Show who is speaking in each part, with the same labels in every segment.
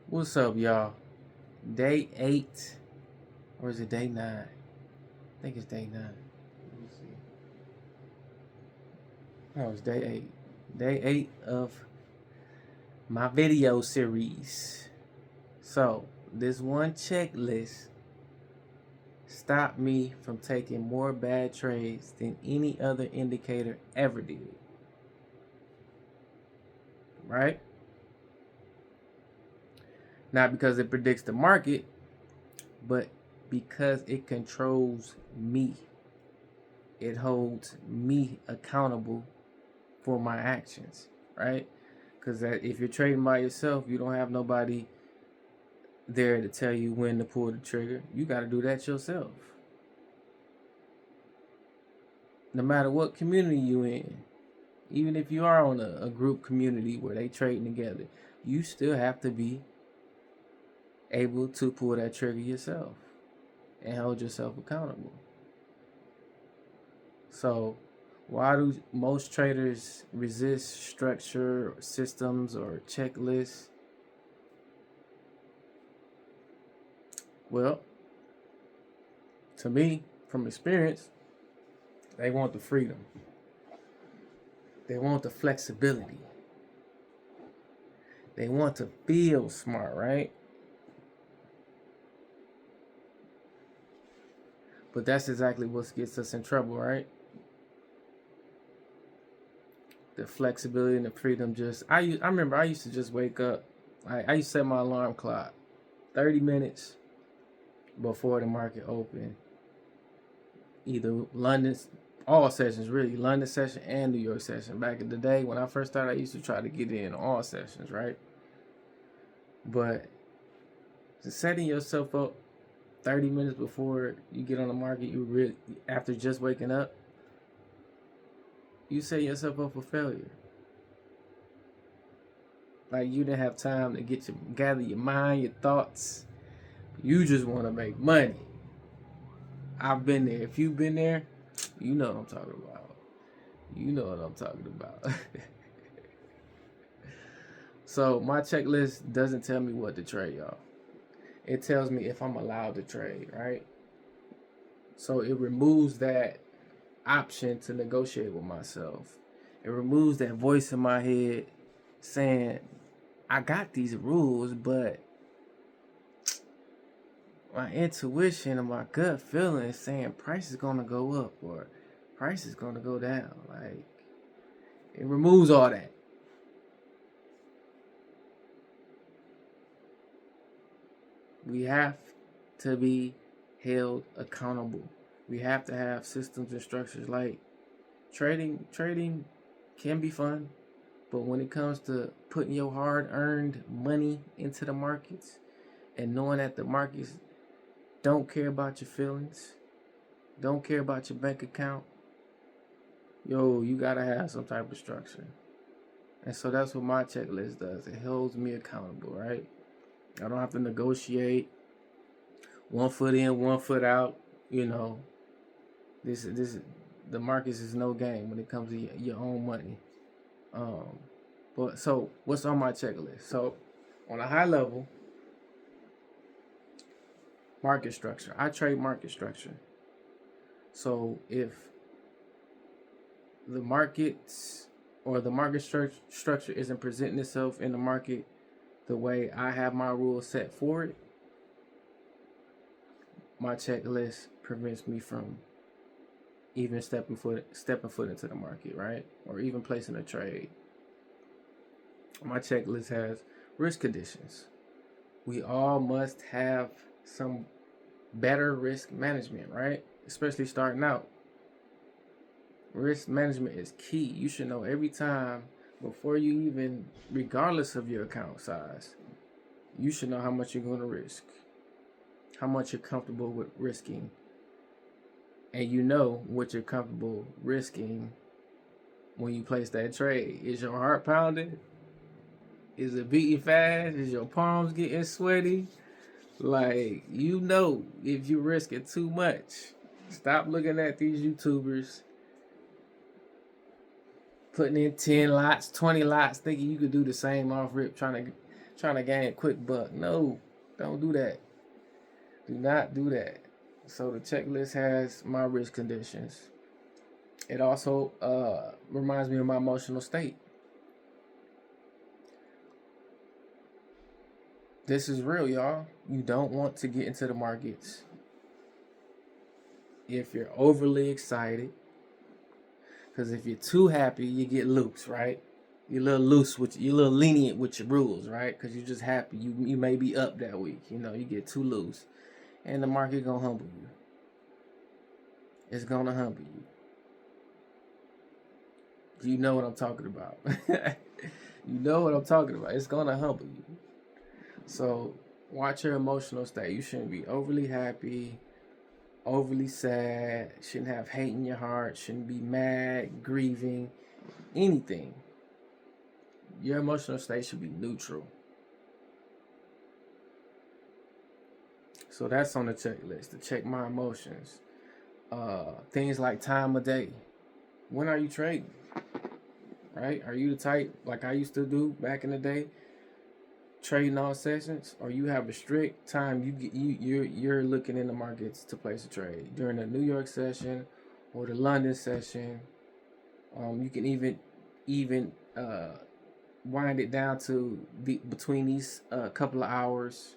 Speaker 1: What's up, y'all? Day 8, or is it day 9? I think it's day 9. Let me see. No, it's day 8. Day 8 of my video series. So, this one checklist stopped me from taking more bad trades than any other indicator ever did. Right? Not because it predicts the market, but because it controls me. It holds me accountable for my actions, right? Because if you're trading by yourself, you don't have nobody there to tell you when to pull the trigger. You got to do that yourself. No matter what community you in, even if you are on a group community where they trading together, you still have to be able to pull that trigger yourself and hold yourself accountable. So why do most traders resist structure, or systems, or checklists? Well, to me, from experience, they want the freedom. They want the flexibility. They want to feel smart, right? But that's exactly what gets us in trouble, right? The flexibility and the freedom. I remember I used to just wake up. I used to set my alarm clock 30 minutes before the market opened. Either London's, all sessions really, London session and New York session. Back in the day when I first started, I used to try to get in all sessions, right? But setting yourself up 30 minutes before you get on the market, you really, after just waking up, you set yourself up for failure. Like you didn't have time to gather your mind, your thoughts. You just want to make money. I've been there. If you've been there, you know what I'm talking about. You know what I'm talking about. So my checklist doesn't tell me what to trade, y'all. It tells me if I'm allowed to trade, right? So it removes that option to negotiate with myself. It removes that voice in my head saying, I got these rules, but my intuition and my gut feeling is saying price is gonna go up or price is gonna go down. Like, it removes all that. We have to be held accountable. We have to have systems and structures. Like trading can be fun, but when it comes to putting your hard-earned money into the markets and knowing that the markets don't care about your feelings, don't care about your bank account, you gotta have some type of structure. And so that's what my checklist does. It holds me accountable, right? I don't have to negotiate 1 foot in, 1 foot out. You know, this the markets is no game when it comes to your own money. But so what's on my checklist? So on a high level, market structure. I trade market structure. So if the markets or the market structure isn't presenting itself in the market the way I have my rules set for it, my checklist prevents me from even stepping foot into the market, right? Or even placing a trade. My checklist has risk conditions. We all must have some better risk management, right? Especially starting out. Risk management is key. You should know every time before you even, regardless of your account size, you should know how much you're going to risk, how much you're comfortable with risking, and you know what you're comfortable risking when you place that trade. Is your heart pounding? Is it beating fast? Is your palms getting sweaty? Like, if you're risking too much. Stop looking at these YouTubers putting in 10 lots, 20 lots, thinking you could do the same off rip, trying to trying to gain a quick buck. No, don't do that. Do not do that. So the checklist has my risk conditions. It also reminds me of my emotional state. This is real, y'all. You don't want to get into the markets if you're overly excited. Because if you're too happy, you get loose, right? You're a little loose with you're a little lenient with your rules, right? Because you're just happy. You may be up that week. You get too loose, and the market gonna humble you. It's gonna humble you. You know what I'm talking about. You know what I'm talking about. It's gonna humble you. So watch your emotional state. You shouldn't be overly happy, overly sad. Shouldn't have hate in your heart. Shouldn't be mad, grieving, anything. Your emotional state should be neutral. So that's on the checklist to check my emotions. Things like time of day. When are you trading? Right? Are you the type like I used to do back in the day, trading all sessions, or you have a strict time you're looking in the markets to place a trade during the New York session or the London session? You can even wind it down to between these couple of hours,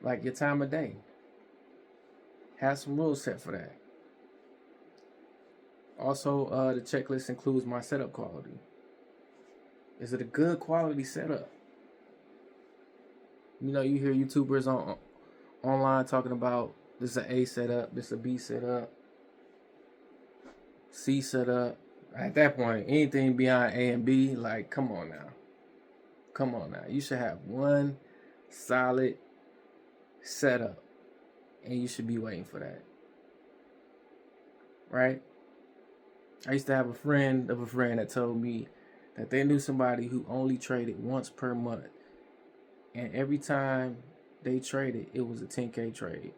Speaker 1: like your time of day. Have some rules set for that. Also, the checklist includes my setup quality. Is it a good quality setup? You hear YouTubers online talking about this is an A setup, this is a B setup, C setup. At that point, anything beyond A and B, like, come on now. Come on now. You should have one solid setup, and you should be waiting for that. Right? I used to have a friend of a friend that told me that they knew somebody who only traded once per month. And every time they traded, it was a 10K trade.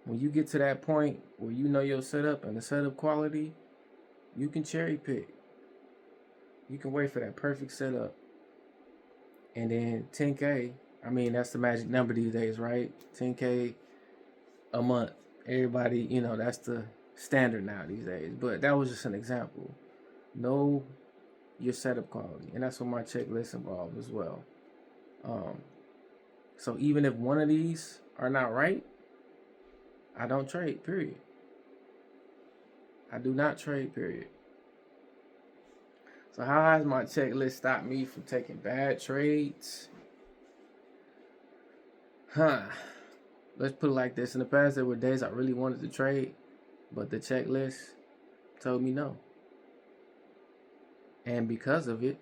Speaker 1: When you get to that point where you know your setup and the setup quality, you can cherry pick. You can wait for that perfect setup. And then 10K, I mean, that's the magic number these days, right? 10K a month. Everybody, that's the standard now these days. But that was just an example. Know your setup quality. And that's what my checklist involves as well. So even if one of these are not right, I don't trade, period. I do not trade, period. So how has my checklist stopped me from taking bad trades? Let's put it like this. In the past, there were days I really wanted to trade, but the checklist told me no. And because of it,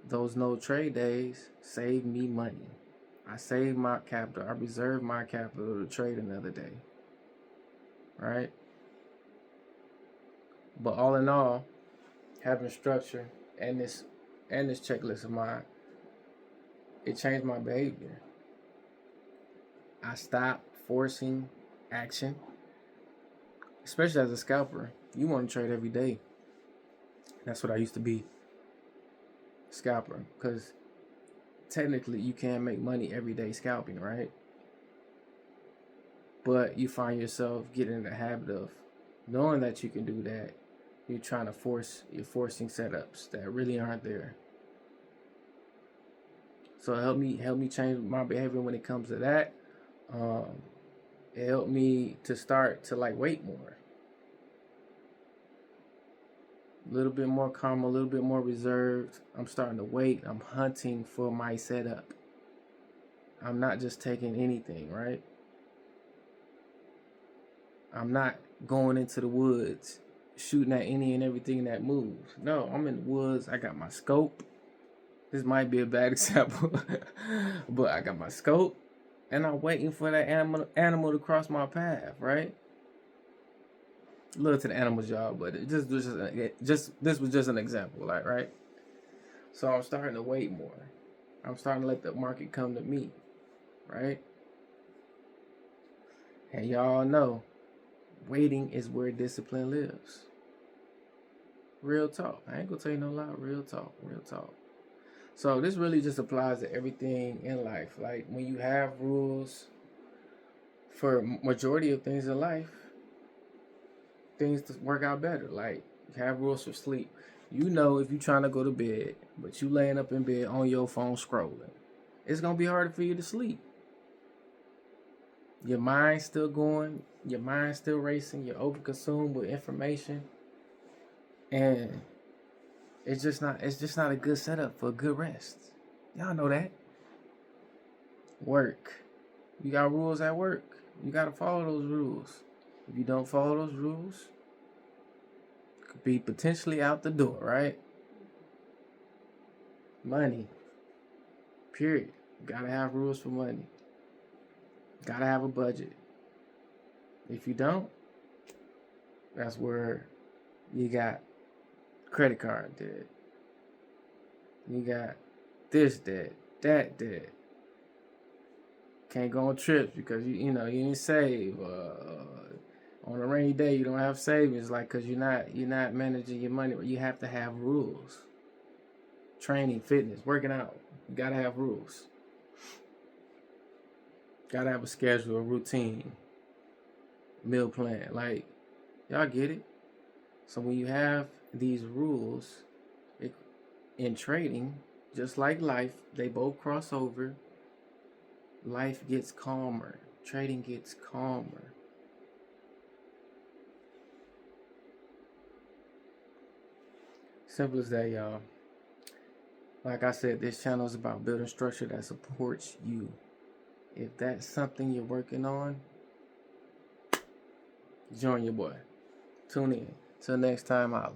Speaker 1: those no trade days saved me money. I saved my capital. I reserved my capital to trade another day. Right? But all in all, having structure and this checklist of mine, it changed my behavior. I stopped forcing action. Especially as a scalper, you want to trade every day. That's what I used to be, scalper, because technically you can make money every day scalping, right? But you find yourself getting in the habit of knowing that you can do that. You're forcing setups that really aren't there. So help me change my behavior when it comes to that. It helped me to start to wait more. A little bit more calm, a little bit more reserved. I'm starting to wait. I'm hunting for my setup. I'm not just taking anything, right? I'm not going into the woods, shooting at any and everything that moves. No, I'm in the woods. I got my scope. This might be a bad example, but I got my scope, and I'm waiting for that animal to cross my path, right? A little to the animals, y'all, but it this was just an example, right? So I'm starting to wait more. I'm starting to let the market come to me, right? And y'all know, waiting is where discipline lives. Real talk. I ain't gonna tell you no lie. Real talk. Real talk. So this really just applies to everything in life. Like when you have rules for majority of things in life, things to work out better. Like you have rules for sleep. You know if you're trying to go to bed, but you laying up in bed on your phone scrolling, it's gonna be harder for you to sleep. Your mind's still going, your mind's still racing, you're overconsumed with information, and it's just not a good setup for a good rest. Y'all know that. Work. You got rules at work. You gotta follow those rules. If you don't follow those rules, you could be potentially out the door, right? Money. Period. You gotta have rules for money. Gotta have a budget. If you don't, that's where you got credit card debt. You got this debt, that debt. Can't go on trips because you didn't save. On a rainy day, you don't have savings, like because you're not managing your money. You have to have rules. Training, fitness, working out. You gotta have rules. Gotta have a schedule, a routine, meal plan. Like y'all get it. So when you have these rules in trading, just like life, they both cross over. Life gets calmer. Trading gets calmer. Simple as that, y'all. Like I said, this channel is about building structure that supports you. If that's something you're working on, join your boy. Tune in. Till next time, holla.